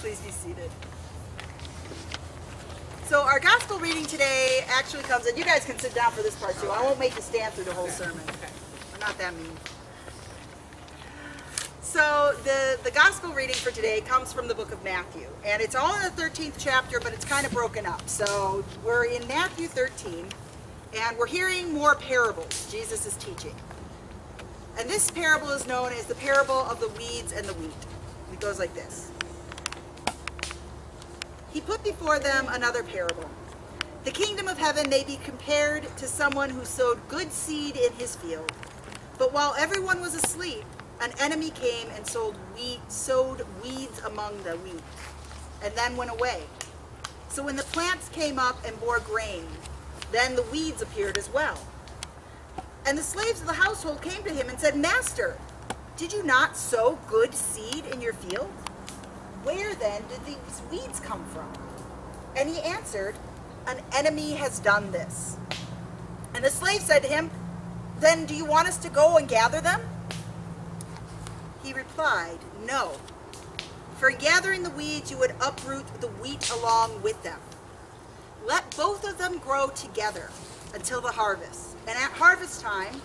Please be seated. So our gospel reading today actually comes, and you guys can sit down for this part too. I won't make you stand through the whole sermon. I'm not that mean. So the gospel reading for today comes from the book of Matthew. And it's all in the 13th chapter, but it's kind of broken up. So we're in Matthew 13, and we're hearing more parables Jesus is teaching. And this parable is known as the parable of the weeds and the wheat. It goes like this. He put before them another parable. The kingdom of heaven may be compared to someone who sowed good seed in his field. But while everyone was asleep, an enemy came and sowed weeds among the wheat, and then went away. So when the plants came up and bore grain, then the weeds appeared as well. And the slaves of the household came to him and said, Master, did you not sow good seed in your field? Where then did these weeds come from? And he answered, An enemy has done this. And the slave said to him, Then do you want us to go and gather them? He replied, No. For in gathering the weeds you would uproot the wheat along with them. Let both of them grow together until the harvest. And at harvest time,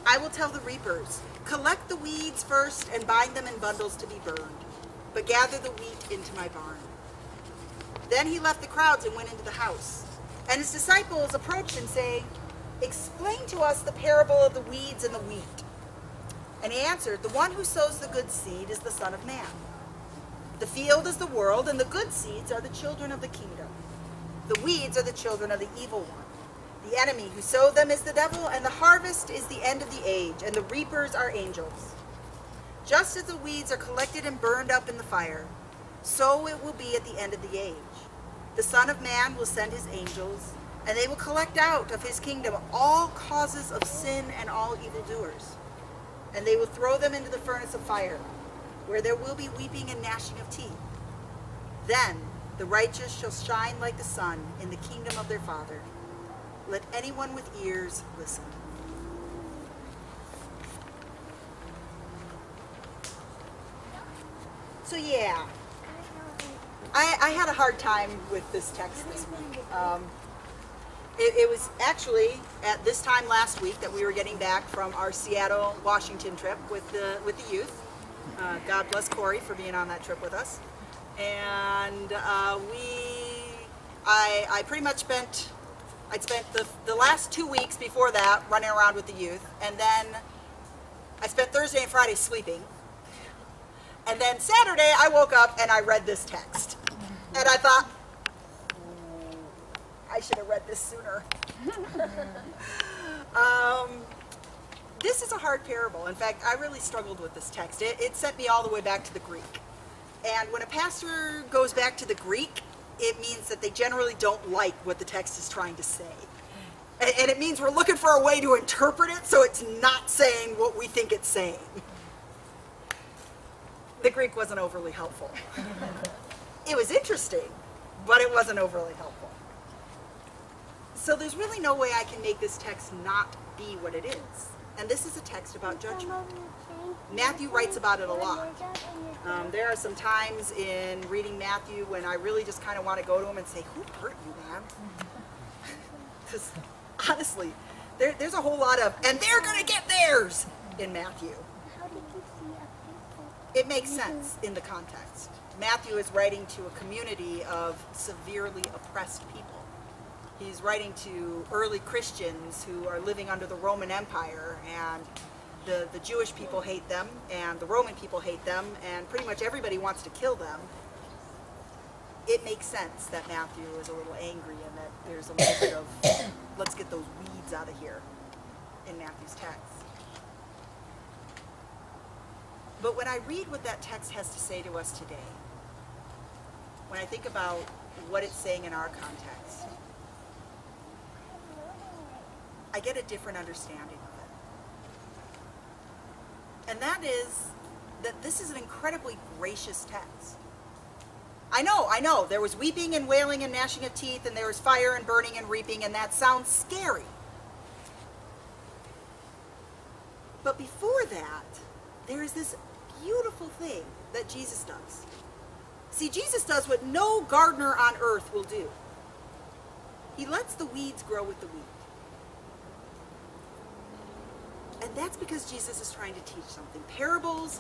I will tell the reapers, Collect the weeds first and bind them in bundles to be burned, but gather the wheat into my barn. Then he left the crowds and went into the house. And his disciples approached him, saying, Explain to us the parable of the weeds and the wheat. And he answered, The one who sows the good seed is the Son of Man. The field is the world, and the good seeds are the children of the kingdom. The weeds are the children of the evil one. The enemy who sowed them is the devil, and the harvest is the end of the age, and the reapers are angels. Just as the weeds are collected and burned up in the fire, so it will be at the end of the age. The Son of Man will send his angels, and they will collect out of his kingdom all causes of sin and all evildoers. And they will throw them into the furnace of fire, where there will be weeping and gnashing of teeth. Then the righteous shall shine like the sun in the kingdom of their Father. Let anyone with ears listen. So yeah, I had a hard time with this text this week. It was actually at this time last week that we were getting back from our Seattle, Washington trip with the youth. God bless Corey for being on that trip with us. And I pretty much spent the last 2 weeks before that running around with the youth, and then I spent Thursday and Friday sleeping. And then Saturday, I woke up and I read this text. And I thought, I should have read this sooner. This is a hard parable. In fact, I really struggled with this text. It sent me all the way back to the Greek. And when a pastor goes back to the Greek, it means that they generally don't like what the text is trying to say. And it means we're looking for a way to interpret it so it's not saying what we think it's saying. The Greek wasn't overly helpful. It was interesting, but it wasn't overly helpful. So there's really no way I can make this text not be what it is. And this is a text about judgment. Matthew writes about it a lot. There are some times in reading Matthew when I really just kind of want to go to him and say, who hurt you, man? Because honestly, there's a whole lot of, and they're going to get theirs in Matthew. It makes sense in the context. Matthew is writing to a community of severely oppressed people. He's writing to early Christians who are living under the Roman Empire, and the Jewish people hate them, and the Roman people hate them, and pretty much everybody wants to kill them. It makes sense that Matthew is a little angry and that there's a little bit of, let's get those weeds out of here in Matthew's text. But when I read what that text has to say to us today, when I think about what it's saying in our context, I get a different understanding of it. And that is that this is an incredibly gracious text. I know, there was weeping and wailing and gnashing of teeth, and there was fire and burning and reaping, and that sounds scary. But before that, there is this beautiful thing that Jesus does. See, Jesus does what no gardener on earth will do. He lets the weeds grow with the wheat. And that's because Jesus is trying to teach something. Parables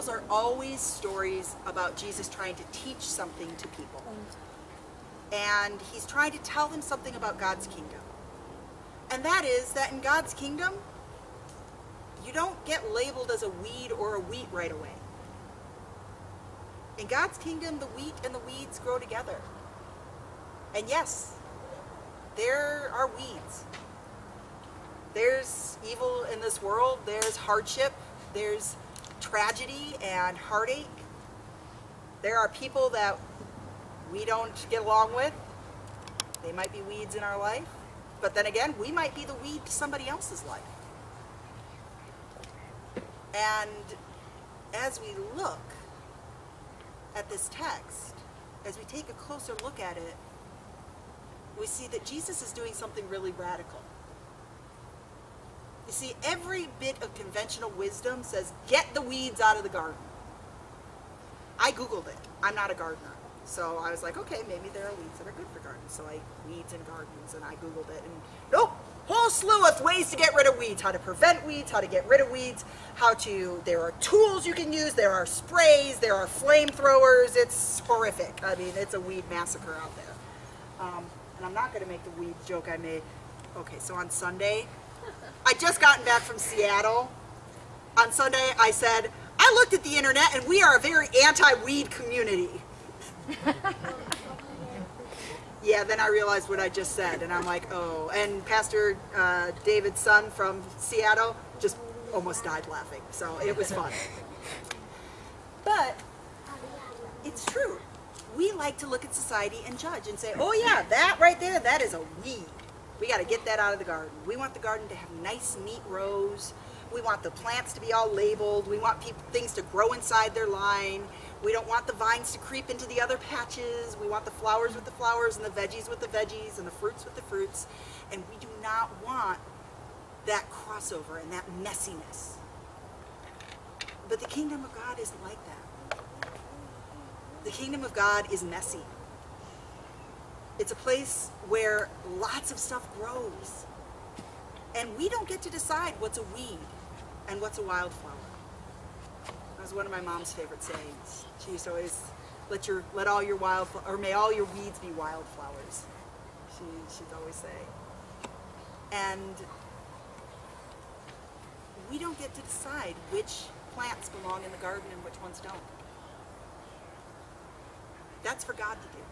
are always stories about Jesus trying to teach something to people. And he's trying to tell them something about God's kingdom. And that is that in God's kingdom, you don't get labeled as a weed or a wheat right away. In God's kingdom, the wheat and the weeds grow together. And yes, there are weeds. There's evil in this world. There's hardship. There's tragedy and heartache. There are people that we don't get along with. They might be weeds in our life. But then again, we might be the weed to somebody else's life. And as we look at this text, as we take a closer look at it, we see that Jesus is doing something really radical. You see, every bit of conventional wisdom says, get the weeds out of the garden. I Googled it. I'm not a gardener. So I was like, okay, maybe there are weeds that are good for gardens. So I weeds and gardens, and I Googled it, and nope, whole slew of ways to get rid of weeds, how to prevent weeds, how to get rid of weeds, there are tools you can use, there are sprays, there are flamethrowers. It's horrific. I mean, it's a weed massacre out there. And I'm not going to make the weed joke I made. Okay, so on Sunday, I just gotten back from Seattle. On Sunday, I said, I looked at the internet, and we are a very anti-weed community. Yeah, then I realized what I just said, and I'm like, oh. And Pastor David's son from Seattle just almost died laughing, so it was fun. But it's true. We like to look at society and judge and say, oh yeah, that right there, that is a weed. We got to get that out of the garden. We want the garden to have nice, neat rows. We want the plants to be all labeled. We want things to grow inside their line. We don't want the vines to creep into the other patches. We want the flowers with the flowers and the veggies with the veggies and the fruits with the fruits. And we do not want that crossover and that messiness. But the kingdom of God isn't like that. The kingdom of God is messy. It's a place where lots of stuff grows. And we don't get to decide what's a weed and what's a wildflower. That was one of my mom's favorite sayings. She used to always, let all your may all your weeds be wildflowers. She'd always say. And we don't get to decide which plants belong in the garden and which ones don't. That's for God to do.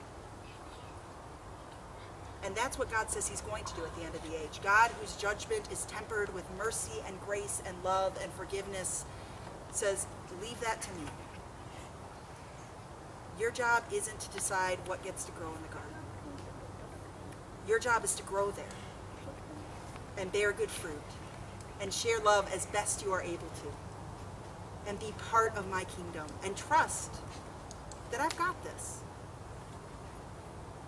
And that's what God says he's going to do at the end of the age. God, whose judgment is tempered with mercy and grace and love and forgiveness, says, leave that to me. Your job isn't to decide what gets to grow in the garden. Your job is to grow there and bear good fruit and share love as best you are able to and be part of my kingdom and trust that I've got this.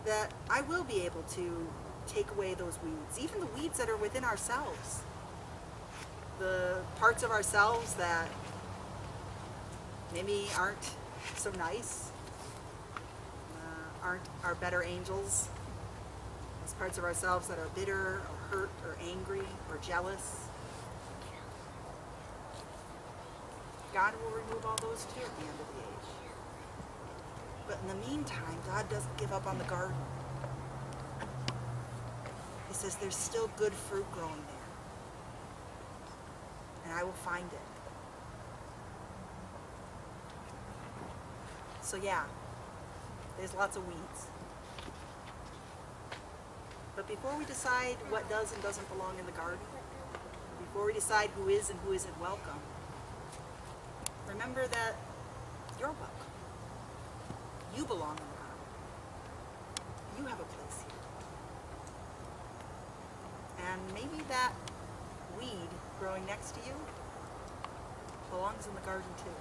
That I will be able to take away those weeds, even the weeds that are within ourselves. The parts of ourselves that maybe aren't so nice, aren't our better angels. Those parts of ourselves that are bitter or hurt or angry or jealous. God will remove all those too at the end of the age. But in the meantime, God doesn't give up on the garden. He says there's still good fruit growing there. And I will find it. So yeah, there's lots of weeds. But before we decide what does and doesn't belong in the garden, before we decide who is and who isn't welcome, remember that you're welcome. You belong in the garden. You have a place here. And maybe that weed growing next to you belongs in the garden too.